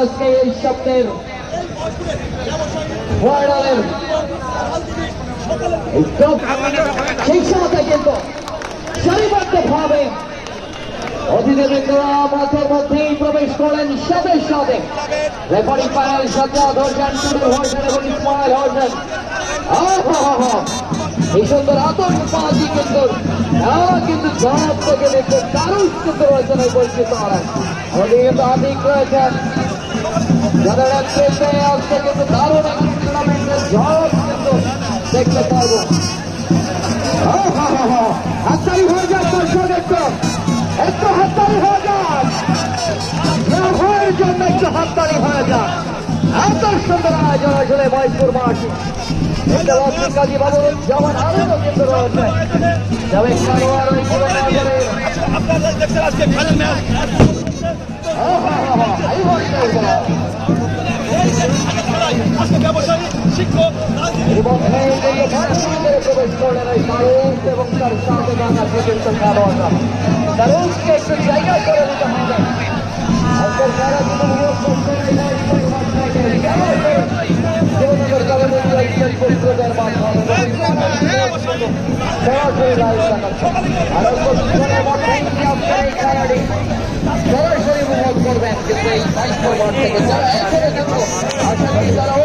আজকে এই সপ্তাহের সেই সময় কিন্তু সারিবদ্ধভাবে অতিথিবৃন্দরা মাঠের মধ্যেই প্রবেশ করেন সাথে সাথে রেফারি প্যানেল সাজ্জাদ হোসেন, টুটুল হোসেন এবং ইসমাইল হোসেন। এই সুন্দর আতঙ্কবাদী কিন্তু জবাব থেকে দেখতে দারুণ সুন্দর রয়েছেন এই পরিচিত করেন। ওদিকে কিন্তু আদিক রয়েছেন যাদের নেতৃত্বে আজকে কিন্তু দারুণ একটি টুর্নামেন্টের জবাব কিন্তু দেখতে পারবো। হাততালি হয়ে যাক দর্শক, একটু হাততালি হয়ে যাক, ভয়ের জন্য একটু হাততালি হয়ে যাক। এত সুন্দর আয়োজন আসলে মহেশপুর মাঠ কাজী বাবু যেমন আরো কিন্তু রয়েছে প্রবেশ করলেন এই ফারুক এবং তার সাথে বাংলা পর্যন্ত খেলোয়াড়রা। ফারুককে একটু জায়গা করে দিতে হবে। সারা জীবন সরাসরি উপভোগ করবেন কিন্তু এই 22 থেকে যারা